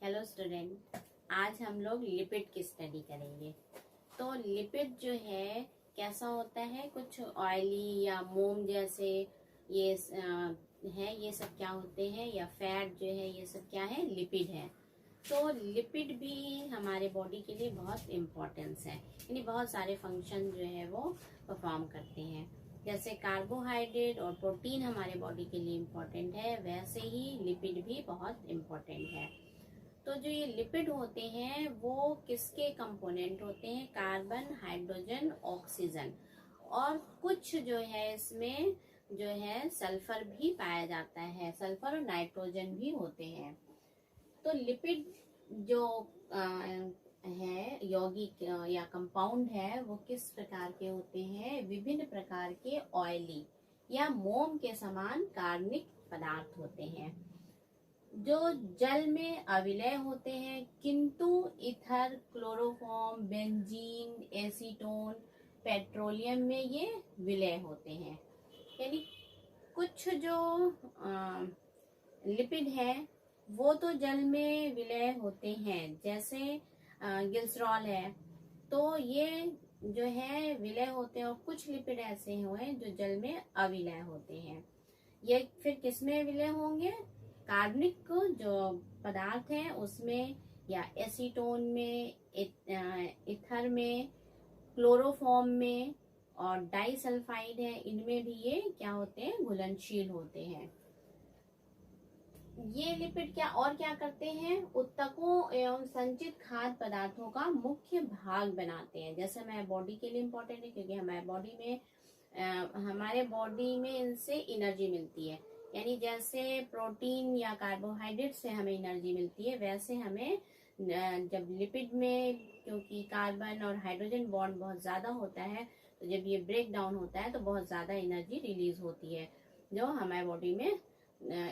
Hello student, आज हम लोग लिपिड की स्टडी करेंगे। तो लिपिड जो है कैसा होता है, कुछ ऑयली या मोम जैसे ये है, ये सब क्या होते हैं, या फैट जो है ये सब क्या है, लिपिड है। तो लिपिड भी हमारे बॉडी के लिए बहुत इम्पोर्टेंस है, यानी बहुत सारे फंक्शन जो है वो परफॉर्म करते हैं। जैसे कार्बोहाइड्रेट और प्रोटीन हमारे बॉडी के लिए इम्पोर्टेंट है, वैसे ही लिपिड भी बहुत इम्पोर्टेंट है। तो जो ये लिपिड होते हैं वो किसके कंपोनेंट होते हैं, कार्बन, हाइड्रोजन, ऑक्सीजन, और कुछ जो है इसमें जो है सल्फर भी पाया जाता है, सल्फर और नाइट्रोजन भी होते हैं। तो लिपिड जो है यौगिक या कंपाउंड है वो किस प्रकार के होते हैं, विभिन्न प्रकार के ऑयली या मोम के समान कार्बनिक पदार्थ होते हैं जो जल में अविलय होते हैं, किंतु ether, chloroform, benzene, acetone, petroleum में ये विलय होते हैं। यानी कुछ जो लिपिड है वो तो जल में विलय होते हैं, जैसे ग्लिसरॉल है, तो ये जो है विलय होते हैं, और कुछ लिपिड ऐसे हुए जो जल में अविलय होते हैं। ये फिर किसमें विलय होंगे, कार्बनिक जो पदार्थ हैं उसमें, या एसीटोन में, इथर में, क्लोरोफॉर्म में, और डाइसल्फाइड है, इनमें भी ये क्या होते हैं, घुलनशील होते हैं। ये लिपिड क्या करते हैं, उत्तकों एवं संचित खाद्य पदार्थों का मुख्य भाग बनाते हैं। जैसे हमारे बॉडी के लिए इम्पोर्टेंट है, क्योंकि हमारे बॉडी में इनसे एनर्जी मिलती है। यानी जैसे प्रोटीन या कार्बोहाइड्रेट से हमें एनर्जी मिलती है, वैसे हमें जब लिपिड में, क्योंकि कार्बन और हाइड्रोजन बॉन्ड बहुत ज़्यादा होता है, तो जब ये ब्रेक डाउन होता है तो बहुत ज़्यादा एनर्जी रिलीज होती है जो हमारे बॉडी में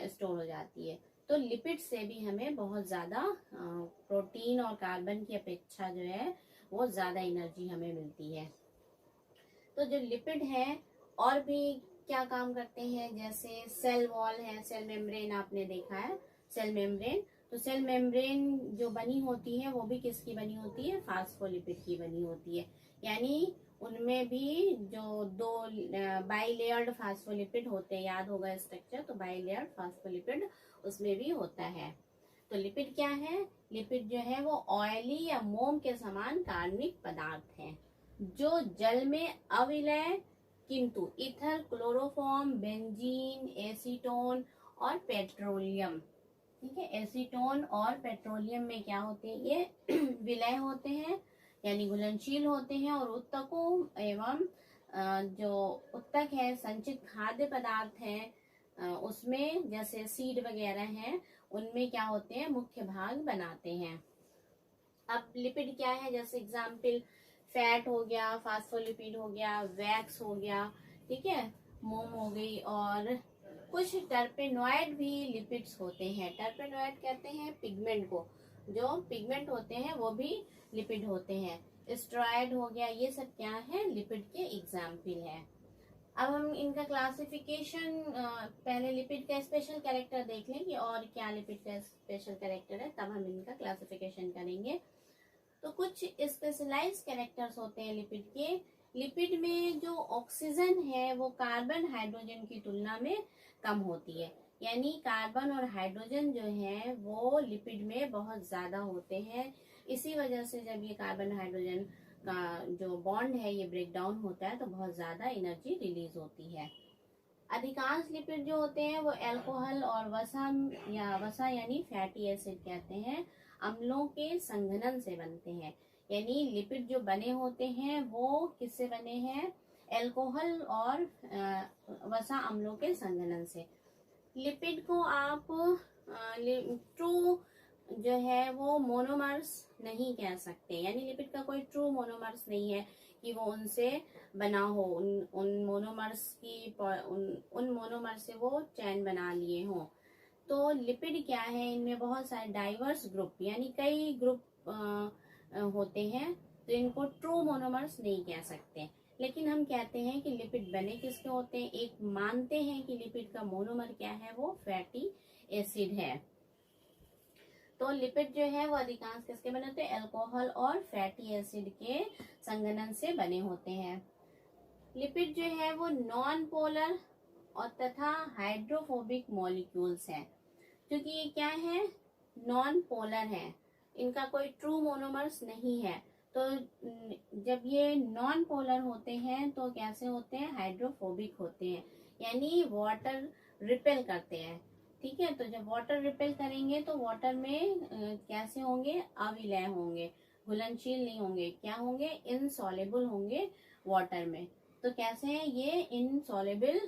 स्टोर हो जाती है। तो लिपिड से भी हमें बहुत ज़्यादा प्रोटीन और कार्बन की अपेक्षा जो है वो ज़्यादा एनर्जी हमें मिलती है। तो जो लिपिड है और भी क्या काम करते हैं, जैसे सेल वॉल है, सेल मेम्ब्रेन आपने देखा है, सेल मेम्ब्रेन। तो सेल मेम्ब्रेन जो बनी होती है वो भी किसकी बनी होती है, फास्फोलिपिड की बनी होती है। यानी उनमें भी जो दो बाइलेयर्ड फास्फोलिपिड होते हैं, याद होगा स्ट्रक्चर, तो बाइलेयर्ड फास्फोलिपिड उसमें भी होता है। तो लिपिड क्या है, लिपिड जो है वो ऑयली या मोम के समान कार्बनिक पदार्थ है जो जल में अविलय, किंतु ईथर, क्लोरोफॉर्म, बेंजीन, एसीटोन और पेट्रोलियम, ठीक है, एसीटोन और पेट्रोलियम में क्या होते हैं, ये विलय होते हैं, यानी घुलनशील होते हैं। और उत्तकों एवं जो उत्तक है, संचित खाद्य पदार्थ है, उसमें जैसे सीड वगैरह हैं, उनमें क्या होते हैं, मुख्य भाग बनाते हैं। अब लिपिड क्या है, जैसे एग्जाम्पल फैट हो गया, फास्फोलिपिड हो गया, वैक्स हो गया, ठीक है, मोम हो गई, और कुछ टर्पेनॉइड भी लिपिड्स होते हैं। टर्पेनॉइड कहते हैं पिगमेंट को, जो पिगमेंट होते हैं वो भी लिपिड होते हैं। स्टेरॉइड हो गया, ये सब क्या है, लिपिड के एग्जाम्पल है। अब हम इनका क्लासिफिकेशन, पहले लिपिड का स्पेशल कैरेक्टर देख लें कि और क्या लिपिड का स्पेशल कैरेक्टर है, तब हम इनका क्लासिफिकेशन करेंगे। तो कुछ स्पेशलाइज्ड कैरेक्टर्स होते हैं लिपिड के। लिपिड में जो ऑक्सीजन है वो कार्बन, हाइड्रोजन की तुलना में कम होती है। यानी कार्बन और हाइड्रोजन जो है वो लिपिड में बहुत ज्यादा होते हैं। इसी वजह से जब ये कार्बन हाइड्रोजन का जो बॉन्ड है ये ब्रेक डाउन होता है तो बहुत ज्यादा एनर्जी रिलीज होती है। अधिकांश लिपिड जो होते हैं वो अल्कोहल और वसा यानी फैटी एसिड कहते हैं, अम्लों के संघनन से बनते हैं। यानी लिपिड जो बने होते हैं वो किससे बने हैं, अल्कोहल और वसा अम्लों के संघनन से। लिपिड को आप ट्रू जो है वो मोनोमर्स नहीं कह सकते, यानी लिपिड का कोई ट्रू मोनोमर्स नहीं है कि वो उनसे बना हो, उन मोनोमर्स की उन मोनोमर से वो चैन बना लिए हों। तो लिपिड क्या है, इनमें बहुत सारे डाइवर्स ग्रुप यानी कई ग्रुप होते हैं, तो इनको ट्रू मोनोमर्स नहीं कह सकते। लेकिन हम कहते हैं कि लिपिड बने किसके होते हैं, एक मानते हैं कि लिपिड का मोनोमर क्या है, वो फैटी एसिड है। तो लिपिड जो है वो अधिकांश किसके बने होते हैं? अल्कोहल और फैटी एसिड के संघनन से बने होते हैं। लिपिड जो है वो नॉन पोलर और तथा हाइड्रोफोबिक मॉलिक्यूल्स हैं, क्योंकि ये क्या है? नॉन पोलर है, इनका कोई ट्रू मोनोमर्स नहीं है। तो जब ये नॉन पोलर होते हैं तो कैसे होते हैं? हाइड्रोफोबिक होते हैं, यानी वाटर रिपेल करते हैं। ठीक है, तो जब वाटर रिपेल करेंगे तो वाटर में कैसे होंगे? अविलय होंगे, घुलनशील नहीं होंगे। क्या होंगे? इनसॉल्युबल होंगे वाटर में। तो कैसे हैं ये? इनसॉल्युबल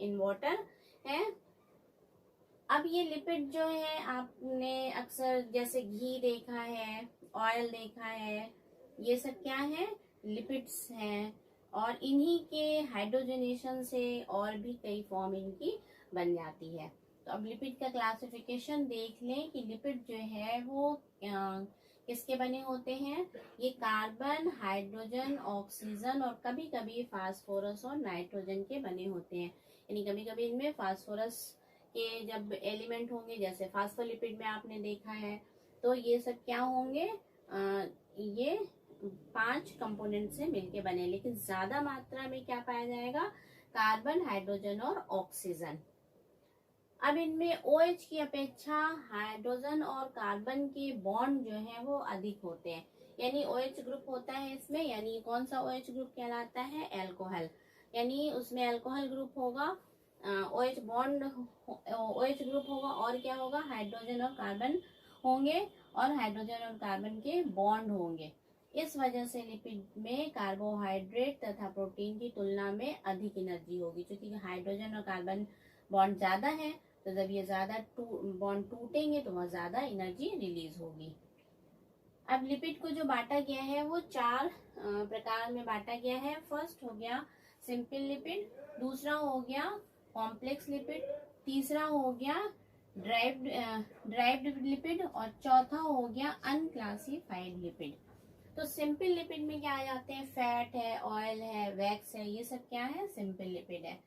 इन वाटर है। अब ये लिपिड जो है आपने अक्सर जैसे घी देखा है, ऑयल देखा है, ये सब क्या है? लिपिड्स हैं। और इन्हीं के हाइड्रोजनेशन से और भी कई फॉर्म इनकी बन जाती है। तो अब लिपिड का क्लासिफिकेशन देख लें कि लिपिड जो है वो किसके बने होते हैं? ये कार्बन, हाइड्रोजन, ऑक्सीजन और कभी कभी फास्फोरस और नाइट्रोजन के बने होते हैं। यानी कभी कभी इनमें फास्फोरस के जब एलिमेंट होंगे, जैसे फास्फोलिपिड में आपने देखा है, तो ये सब क्या होंगे? ये 5 कंपोनेंट से मिलके बने, लेकिन ज्यादा मात्रा में क्या पाया जाएगा? कार्बन, हाइड्रोजन और ऑक्सीजन। अब इनमें OH की अपेक्षा हाइड्रोजन और कार्बन के बॉन्ड जो है वो अधिक होते हैं, यानी OH ग्रुप होता है इसमें। यानी कौन सा OH ग्रुप कहलाता है? अल्कोहल। यानी उसमें अल्कोहल ग्रुप होगा, OH बॉन्ड OH ग्रुप होगा, और क्या होगा? हाइड्रोजन और कार्बन होंगे, और हाइड्रोजन और कार्बन के बॉन्ड होंगे। इस वजह से लिपिड में कार्बोहाइड्रेट तथा प्रोटीन की तुलना में अधिक एनर्जी होगी, क्योंकि हाइड्रोजन और कार्बन बॉन्ड ज्यादा है, तो जब ये ज्यादा बॉन्ड टूटेंगे तो वहां ज्यादा एनर्जी रिलीज होगी। अब लिपिड को जो बांटा गया है वो 4 प्रकार में बांटा गया है। फर्स्ट हो गया सिंपल लिपिड, दूसरा हो गया कॉम्प्लेक्स लिपिड, तीसरा हो गया ड्राइव्ड लिपिड, और चौथा हो गया अनक्लासिफाइड लिपिड। तो सिंपल लिपिड में क्या आ जाते हैं? फैट है, ऑयल है, वैक्स है, ये सब क्या है? सिंपल लिपिड है।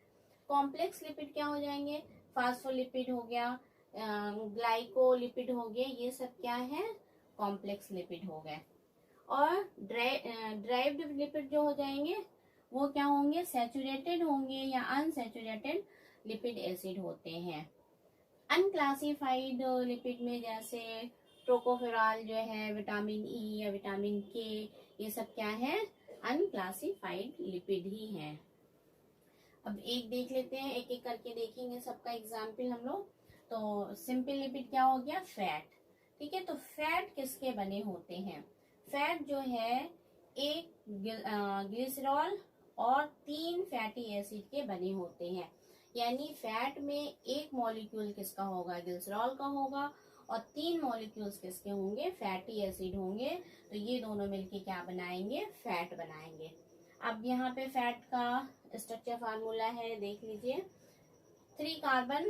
कॉम्प्लेक्स लिपिड क्या हो जाएंगे? फास्फोलिपिड हो गया, ग्लाइकोलिपिड हो गए, ये सब क्या है? कॉम्प्लेक्स लिपिड हो गए। और ड्राइव्ड लिपिड जो हो जाएंगे वो क्या होंगे? सैचुरेटेड होंगे या अनसैचुरेटेड लिपिड एसिड होते हैं। अनक्लासिफाइड लिपिड में जैसे टोकोफेरॉल जो है, विटामिन ई या विटामिन के, ये सब क्या है? अनक्लासिफाइड लिपिड ही हैं। अब एक देख लेते हैं, एक एक करके देखेंगे सबका एग्जाम्पल हम लोग। तो सिंपल लिपिड क्या हो गया? फैट। ठीक है, तो फैट किसके बने होते हैं? फैट जो है एक ग्लिसरॉल और 3 फैटी एसिड के बने होते हैं। यानी फैट में एक मॉलिक्यूल किसका होगा? ग्लिसरॉल का होगा, और 3 मॉलिक्यूल्स किसके होंगे? फैटी एसिड होंगे। तो ये दोनों मिलके क्या बनाएंगे? फैट बनाएंगे। अब यहाँ पे फैट का स्ट्रक्चर फार्मूला है, देख लीजिए। 3 कार्बन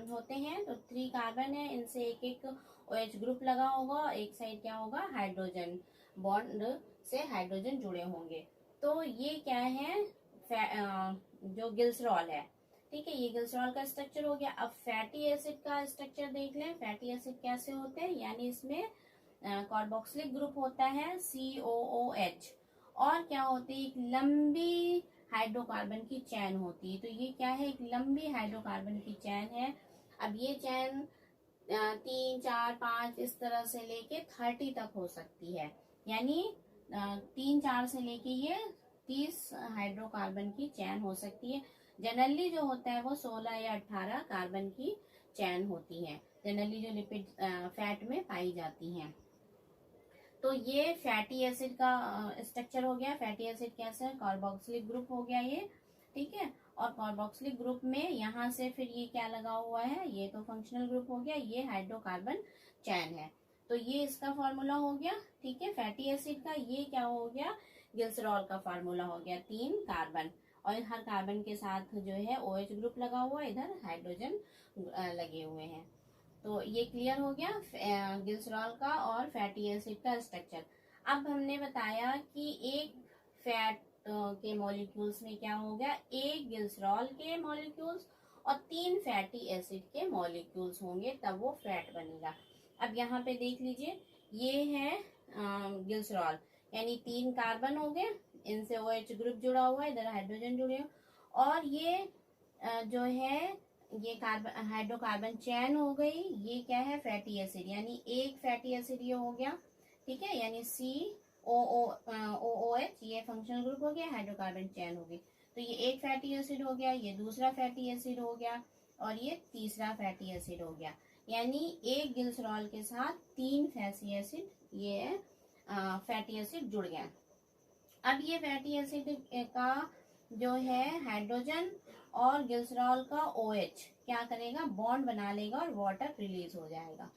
होते हैं, तो 3 कार्बन है, इनसे एक एक OH ग्रुप लगा होगा, एक साइड क्या होगा? हाइड्रोजन बॉन्ड से हाइड्रोजन जुड़े होंगे। तो ये क्या है? जो ग्लिसरॉल है। ठीक है, ये ग्लिसरॉल का स्ट्रक्चर हो गया। अब फैटी एसिड का स्ट्रक्चर देख लें। फैटी एसिड कैसे होते हैं? यानी इसमें कार्बोक्सिलिक ग्रुप होता है COOH, और क्या होती है? एक लंबी हाइड्रोकार्बन की चैन होती है। तो ये क्या है? एक लंबी हाइड्रोकार्बन की चैन है। अब ये चैन 3, 4, 5 इस तरह से लेके 30 तक हो सकती है। यानी 3, 4 से लेके ये 30 हाइड्रोकार्बन की चैन हो सकती है। जनरली जो होता है वो 16 या 18 कार्बन की चैन होती है, जनरली जो लिपिड फैट में पाई जाती हैं। तो ये फैटी एसिड का स्ट्रक्चर हो गया। फैटी एसिड कैसे है? कार्बोक्सिलिक ग्रुप हो गया ये। ठीक है, और कार्बोक्सिलिक ग्रुप में यहाँ से फिर ये क्या लगा हुआ है? ये तो फंक्शनल ग्रुप हो गया, ये हाइड्रोकार्बन चैन है। तो ये इसका फॉर्मूला हो गया। ठीक है, फैटी एसिड का ये क्या हो गया? ग्लिसरॉल का फार्मूला हो गया। 3 कार्बन, और हर कार्बन के साथ जो है OH ग्रुप लगा हुआ है, इधर हाइड्रोजन लगे हुए हैं। तो ये क्लियर हो गया ग्लिसरॉल का और फैटी एसिड का स्ट्रक्चर। अब हमने बताया कि एक फैट के मॉलिक्यूल्स में क्या हो गया? एक ग्लिसरॉल के मॉलिक्यूल्स और 3 फैटी एसिड के मॉलिक्यूल्स होंगे, तब वो फैट बनेगा। अब यहाँ पे देख लीजिए, ये है ग्लिसरॉल, यानी 3 कार्बन हो गए, इनसे OH ग्रुप जुड़ा हुआ है, इधर हाइड्रोजन जुड़े हुए, और ये जो है ये कार्बन हाइड्रोकार्बन चैन हो गई। ये क्या है, फैटी एसिड, यानी एक फैटी एसिड ये हो गया, ठीक है, यानी COOH ये फंक्शनल ग्रुप हो गया, हाइड्रोकार्बन चैन हो गई। तो ये एक फैटी एसिड हो गया, ये दूसरा फैटी एसिड हो गया, और ये तीसरा फैटी एसिड हो गया। यानी एक ग्लिसरॉल के साथ 3 फैटी एसिड, ये फैटी एसिड जुड़ गया। अब ये फैटी एसिड का जो है हाइड्रोजन और ग्लिसरॉल का OH क्या करेगा, बॉन्ड बना लेगा और वाटर रिलीज हो जाएगा,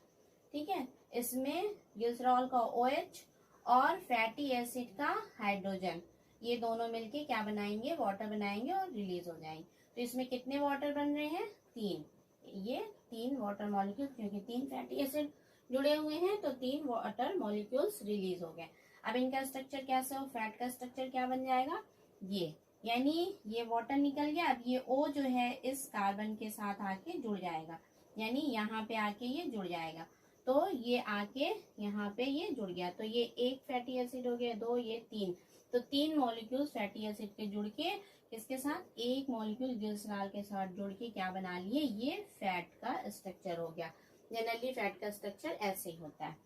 ठीक है। इसमें ग्लिसरॉल का OH और फैटी एसिड का हाइड्रोजन, ये दोनों मिलके क्या बनाएंगे, वाटर बनाएंगे और रिलीज हो जाएंगे। तो इसमें कितने वाटर बन रहे हैं, 3, ये 3 वाटर मॉलिक्यूल, क्योंकि 3 फैटी एसिड जुड़े हुए हैं तो 3 वाटर मॉलिक्यूल्स रिलीज हो गए। अब इनका स्ट्रक्चर कैसे हो, फैट का स्ट्रक्चर क्या बन जाएगा, ये, यानी ये वाटर निकल गया। अब ये O जो है इस कार्बन के साथ आके जुड़ जाएगा, यानी यहाँ पे आके ये जुड़ जाएगा, तो ये आके यहाँ पे ये जुड़ गया, तो ये एक फैटी एसिड हो गया, 2, ये 3, तो 3 मॉलिक्यूल्स फैटी एसिड के जुड़ के किसके साथ, एक मॉलिक्यूल ग्लिसरॉल के साथ जुड़ के क्या बना लिए, ये फैट का स्ट्रक्चर हो गया। जनरली फैट का स्ट्रक्चर ऐसे ही होता है।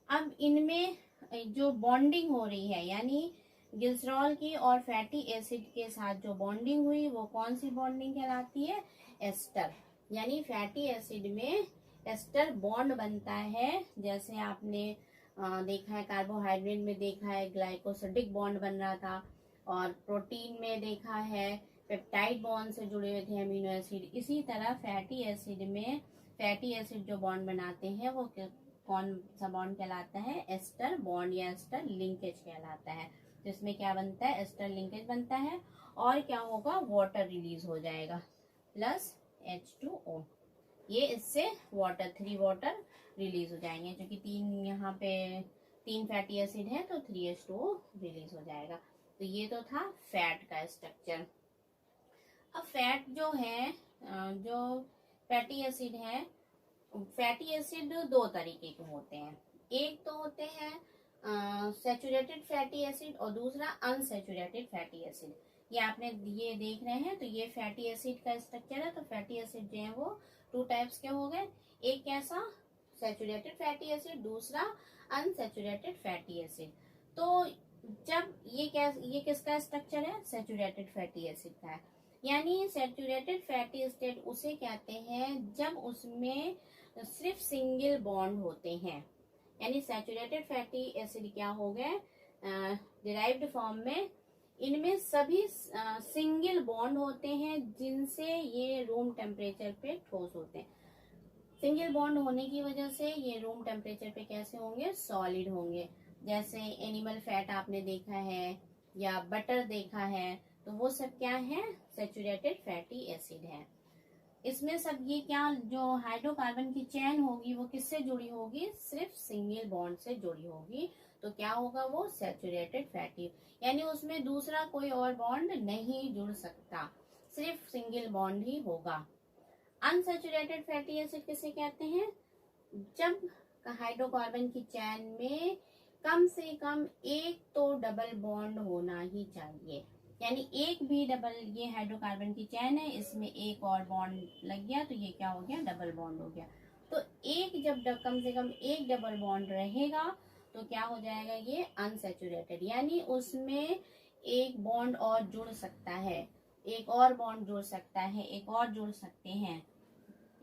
अब इनमें जो बॉन्डिंग हो रही है, यानी ग्लिसरॉल की और फैटी एसिड के साथ जो बॉन्डिंग हुई, वो कौन सी बॉन्डिंग कहलाती है, एस्टर। यानी फैटी एसिड में एस्टर बॉन्ड बनता है, जैसे आपने देखा है कार्बोहाइड्रेट में, देखा है ग्लाइकोसिडिक बॉन्ड बन रहा था, और प्रोटीन में देखा है पेप्टाइड बॉन्ड से जुड़े हुए थे अमीनो एसिड। इसी तरह फैटी एसिड में फैटी एसिड जो बॉन्ड बनाते हैं वो कौन सा बॉन्ड कहलाता है, एस्टर बॉन्ड या एस्टर लिंकेज कहलाता है। तो इसमें क्या बनता है, एस्टर लिंकेज बनता है, और क्या होगा, वाटर रिलीज हो जाएगा प्लस H2O, ये इससे वाटर 3 वाटर रिलीज हो जाएंगे, क्योंकि 3 यहाँ पे 3 फैटी एसिड है तो 3H2O रिलीज हो जाएगा। तो ये तो था फैट का स्ट्रक्चर। अब फैट जो है, जो फैटी एसिड है, फैटी एसिड 2 तरीके के होते हैं। एक तो होते हैं सैचुरेटेड फैटी एसिड, और दूसरा अनसैचुरेटेड फैटी एसिड। ये आपने ये देख रहे हैं, तो ये फैटी एसिड का स्ट्रक्चर है। तो फैटी एसिड जो है वो 2 टाइप्स के हो गए, एक कैसा, सैचुरेटेड फैटी एसिड, दूसरा अनसैचुरेटेड फैटी एसिड। तो जब ये किसका स्ट्रक्चर है, सैचुरेटेड फैटी एसिड का है। यानी सैचुरेटेड फैटी एसिड उसे कहते हैं जब उसमें सिर्फ सिंगल बॉन्ड होते हैं, यानी सैचुरेटेड फैटी एसिड क्या हो गए, डिराइव्ड फॉर्म में इनमें सभी सिंगल बॉन्ड होते हैं, जिनसे ये रूम टेम्परेचर पे ठोस होते हैं। सिंगल बॉन्ड होने की वजह से ये रूम टेम्परेचर पे कैसे होंगे, सॉलिड होंगे। जैसे एनिमल फैट आपने देखा है या बटर देखा है, तो वो सब क्या है, सैचुरेटेड फैटी एसिड है। इसमें सब ये क्या, जो हाइड्रोकार्बन की चेन होगी वो किससे जुड़ी होगी, सिर्फ सिंगल बॉन्ड से जुड़ी होगी, तो क्या होगा, वो सैचुरेटेड फैटी, यानी उसमें दूसरा कोई और बॉन्ड नहीं जुड़ सकता, सिर्फ सिंगल बॉन्ड ही होगा। अनसैचुरेटेड फैटी एसिड किसे कहते हैं, जब हाइड्रोकार्बन की चेन में कम से कम एक तो डबल बॉन्ड होना ही चाहिए, यानी एक भी डबल, ये हाइड्रोकार्बन की चेन है, इसमें एक और बॉन्ड लग गया तो ये क्या हो गया, डबल बॉन्ड हो गया। तो एक जब कम से कम एक डबल बॉन्ड रहेगा तो क्या हो जाएगा, ये अनसैचुरेटेड, यानी उसमें एक बॉन्ड और जुड़ सकता है, एक और बॉन्ड जुड़ सकता है, एक और जुड़ सकते हैं,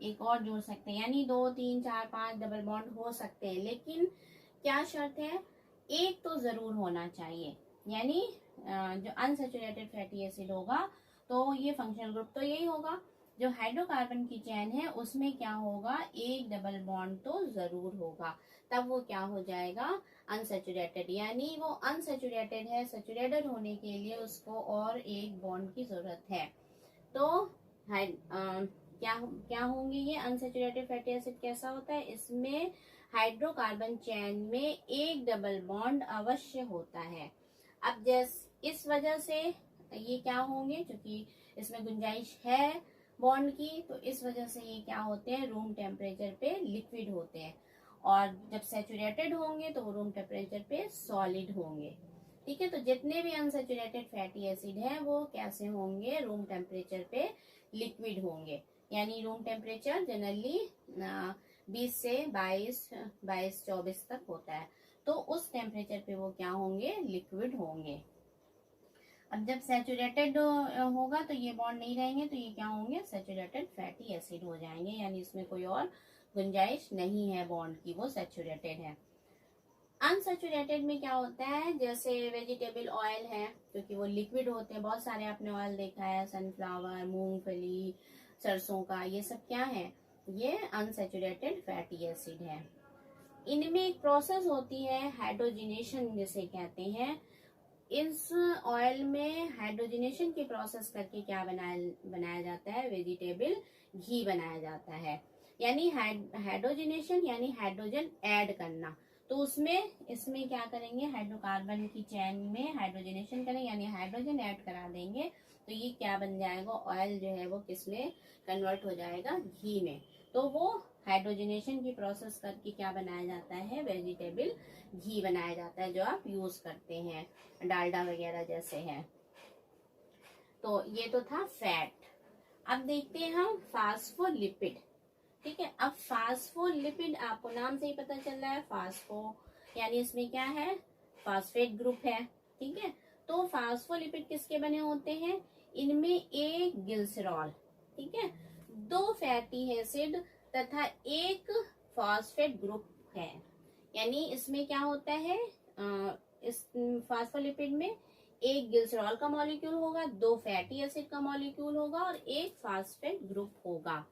एक और जुड़ सकते हैं, यानी 2, 3, 4, 5 डबल बॉन्ड हो सकते हैं, लेकिन क्या शर्त है, एक तो जरूर होना चाहिए। यानी जो अनसैचुरेटेड फैटी एसिड होगा तो ये फंक्शनल ग्रुप तो यही होगा, जो हाइड्रोकार्बन की चेन है उसमें क्या होगा, एक डबल बॉन्ड तो जरूर होगा, तब वो क्या हो जाएगा, अनसैचुरेटेड। यानी वो अनसैचुरेटेड है, सैचुरेटेड होने के लिए उसको और एक बॉन्ड की जरूरत है। तो क्या होंगे ये अनसैचुरेटेड फैटी एसिड, कैसा होता है, इसमें हाइड्रोकार्बन चेन में एक डबल बॉन्ड अवश्य होता है। अब इस वजह से ये क्या होंगे, क्योंकि इसमें गुंजाइश है बॉन्ड की, तो इस वजह से ये क्या होते हैं, रूम टेम्परेचर पे लिक्विड होते हैं, और जब सैचुरेटेड होंगे तो वो रूम टेम्परेचर पे सॉलिड होंगे। ठीक है, तो जितने भी अनसैचुरेटेड फैटी एसिड है वो कैसे होंगे, रूम टेम्परेचर पे लिक्विड होंगे। यानी रूम टेम्परेचर जनरली 20 से 22-24 तक होता है, तो उस टेम्परेचर पे वो क्या होंगे, लिक्विड होंगे। अब जब सैचुरेटेड होगा तो ये बॉन्ड नहीं रहेंगे, तो ये क्या होंगे, सैचुरेटेड फैटी एसिड हो जाएंगे, यानी इसमें कोई और गुंजाइश नहीं है बॉन्ड की, वो सैचुरेटेड है। अनसैचुरेटेड में क्या होता है, जैसे वेजिटेबल ऑयल है, क्योंकि वो लिक्विड होते हैं, बहुत सारे आपने ऑयल देखा है, सनफ्लावर, मूंगफली, सरसों का, ये सब क्या है, ये अनसैचुरेटेड फैटी एसिड है। इनमें एक प्रोसेस होती है हाइड्रोजिनेशन जिसे कहते हैं। इस ऑयल में हाइड्रोजिनेशन की प्रोसेस करके क्या बनाया जाता है, वेजिटेबल घी बनाया जाता है। यानी हाइड्रोजिनेशन यानी हाइड्रोजन ऐड करना, तो इसमें क्या करेंगे, हाइड्रोकार्बन की चेन में हाइड्रोजनेशन करेंगे, यानी हाइड्रोजन ऐड करा देंगे, तो ये क्या बन जाएगा, ऑयल जो है वो किसमें कन्वर्ट हो जाएगा, घी में। तो वो हाइड्रोजनेशन की प्रोसेस करके क्या बनाया जाता है, वेजिटेबल घी बनाया जाता है, जो आप यूज करते हैं, डालडा वगैरह जैसे है। तो ये तो था फैट। अब देखते हैं हम फास्फोलिपिड। ठीक है, अब फास्फोलिपिड आपको नाम से ही पता चल रहा है, फास्फो यानी इसमें क्या है, फास्फेट ग्रुप है। ठीक है, तो फास्फोलिपिड किसके बने होते हैं, इनमें एक ग्लिसरॉल, ठीक है, 2 फैटी एसिड तथा एक फास्फेट ग्रुप है। यानी इसमें क्या होता है, इस फास्फोलिपिड में एक ग्लिसरॉल का मॉलिक्यूल होगा, 2 फैटी एसिड का मॉलिक्यूल होगा और एक फास्फेट ग्रुप होगा।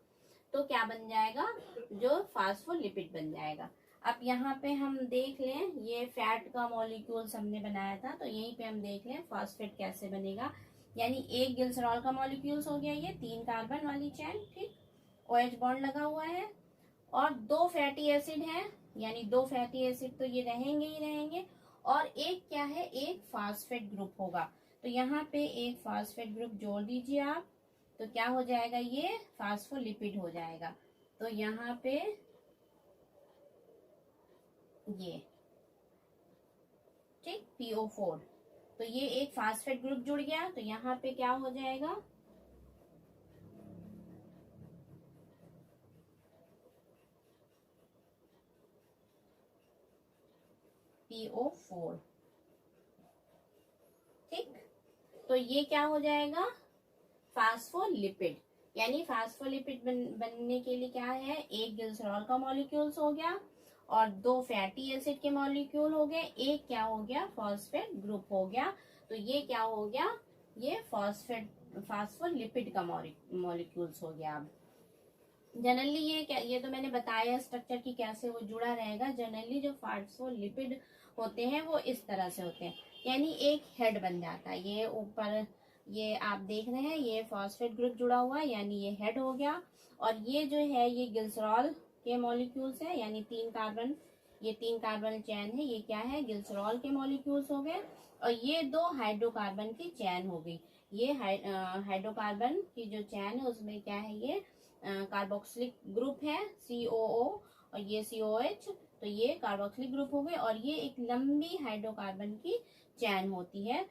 तो क्या बन जाएगा, जो फास्फोलिपिड बन जाएगा। अब यहाँ पे हम देख लें, ये फैट का मॉलिक्यूल हमने बनाया था, तो यहीं पे हम देख लें फास्फेट कैसे बनेगा। यानी एक ग्लिसरॉल का मॉलिक्यूल हो गया, ये 3 कार्बन वाली चेन, ठीक, OH बॉन्ड लगा हुआ है, और 2 फैटी एसिड है, यानी 2 फैटी एसिड तो ये रहेंगे ही रहेंगे, और एक क्या है, एक फास्फेट ग्रुप होगा। तो यहाँ पे एक फास्फेट ग्रुप जोड़ दीजिए आप, तो क्या हो जाएगा, ये फास्फोलिपिड हो जाएगा। तो यहाँ पे ये, ठीक, PO4, तो ये एक फास्फेट ग्रुप जुड़ गया, तो यहाँ पे क्या हो जाएगा, PO4। ठीक, तो ये क्या हो जाएगा, फास्फोलिपिड। यानी फास्फोलिपिड बनने के लिए क्या है, एक ग्लिसरॉल का मॉलिक्यूल्स हो गया और 2 फैटी एसिड के मॉलिक्यूल हो गए, एक क्या हो गया, फॉस्फेट ग्रुप हो गया। तो ये क्या हो गया, ये फास्फोलिपिड का मॉलिक्यूल्स हो गया। अब जनरली ये तो मैंने बताया स्ट्रक्चर की कैसे वो जुड़ा रहेगा। जनरली जो फास्फोलिपिड होते हैं वो इस तरह से होते हैं, यानी एक हेड बन जाता है, ये ऊपर ये आप देख रहे हैं, ये फॉस्फेट ग्रुप जुड़ा हुआ है, यानी ये हेड हो गया, और ये जो है ये ग्लिसरॉल के मॉलिक्यूल्स है, यानी 3 कार्बन, ये 3 कार्बन चैन है, ये क्या है, ग्लिसरॉल के मॉलिक्यूल्स हो गए, और ये 2 हाइड्रोकार्बन की चैन हो गई। ये हाइड्रोकार्बन की जो चैन है उसमें क्या है, ये कार्बोक्सिलिक ग्रुप है, COO, और ये COH, तो ये कार्बोक्सिलिक ग्रुप हो गए, और ये एक लंबी हाइड्रोकार्बन की चैन होती है।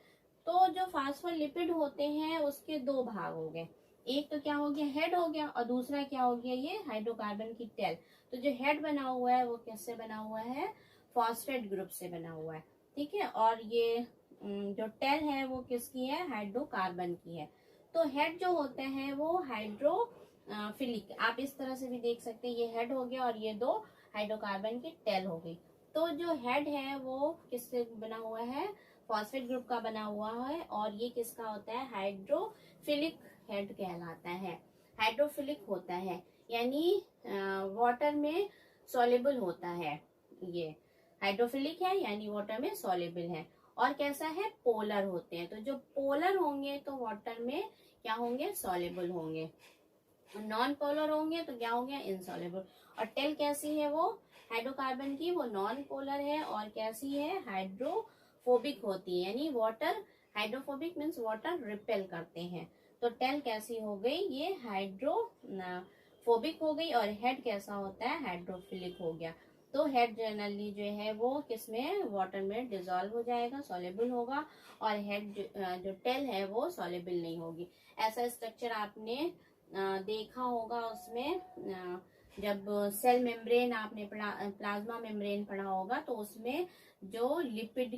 तो जो फास्फोलिपिड होते हैं उसके 2 भाग हो गए, एक तो क्या हो गया, हेड हो गया, और दूसरा क्या हो गया, ये हाइड्रोकार्बन की टेल। तो जो हेड बना हुआ है वो किससे बना हुआ है, फॉस्फेट ग्रुप से बना हुआ है। ठीक है, और ये जो टेल है वो किसकी है, हाइड्रोकार्बन की है। तो हेड जो होते हैं वो हाइड्रोफिलिक, आप इस तरह से भी देख सकते हैं, ये हेड हो गया और ये 2 हाइड्रोकार्बन की टेल हो गई। तो जो हेड है वो किससे बना हुआ है, फॉस्फेट ग्रुप का बना हुआ है, और ये किसका होता है, हाइड्रोफिलिक हेड कहलाता है, हाइड्रोफिलिक होता है, यानी वाटर में सॉल्युबल होता है। ये हाइड्रोफिलिक है यानी वाटर में सॉल्युबल है, और कैसा है, पोलर होते हैं। तो जो पोलर होंगे तो वाटर में क्या होंगे, सॉल्युबल होंगे, नॉन पोलर होंगे तो क्या होंगे, इनसॉल्युबल। और टेल कैसी है, वो हाइड्रोकार्बन की, वो नॉन पोलर है, और कैसी है, हाइड्रोफोबिक होती है, यानी water, hydrophobic means water repel करते हैं। तो टेल कैसी हो गई, ये हाइड्रोफोबिक हो गई, और हेड कैसा होता है, हाइड्रोफिलिक हो गया। तो हेड जनरली जो है वो किसमें, वाटर में डिजोल्व हो जाएगा, सॉल्युबल होगा, और हेड जो टेल है वो सॉल्युबल नहीं होगी। ऐसा स्ट्रक्चर आपने देखा होगा उसमें जब सेल मेम्ब्रेन आपने प्लाज्मा मेम्ब्रेन पढ़ा होगा, तो उसमें जो लिपिड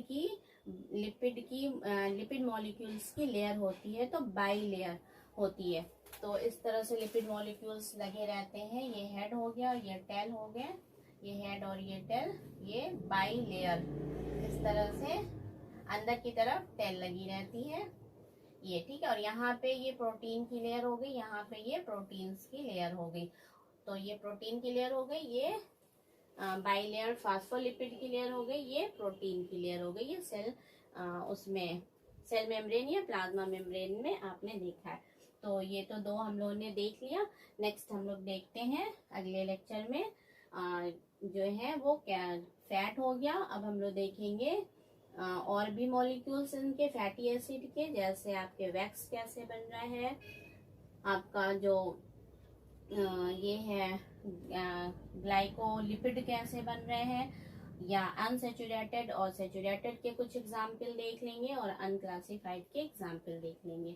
मॉलिक्यूल्स की लेयर होती है, तो बाई लेयर होती है। तो इस तरह से लिपिड मॉलिक्यूल्स लगे रहते हैं। ये हेड हो गया, ये टेल हो गया, ये हेड और ये टेल, ये बाई लेयर इस तरह से अंदर की तरफ टेल लगी रहती है, ये ठीक है। और यहाँ पे ये प्रोटीन की लेयर हो गई, यहाँ पे ये प्रोटीन्स की लेयर हो गई। तो ये प्रोटीन की लेयर हो गई, ये बाइलेयर फास्फोलिपिड की लेयर हो गई, ये प्रोटीन की लेयर हो गई। ये उसमें सेल मेम्ब्रेन या प्लाज्मा मेम्ब्रेन में आपने देखा है। तो ये तो दो हम लोगों ने देख लिया। नेक्स्ट हम लोग देखते हैं अगले लेक्चर में जो है वो क्या, फैट हो गया। अब हम लोग देखेंगे और भी मॉलिक्यूल्स इनके फैटी एसिड के, जैसे आपके वैक्स कैसे बन रहा है, आपका जो ये है ग्लाइकोलिपिड कैसे बन रहे हैं, या अनसेचुरेटेड और सेचुरेटेड के कुछ एग्जाम्पल देख लेंगे, और अनक्लासिफाइड के एग्जाम्पल देख लेंगे।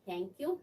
Thank you.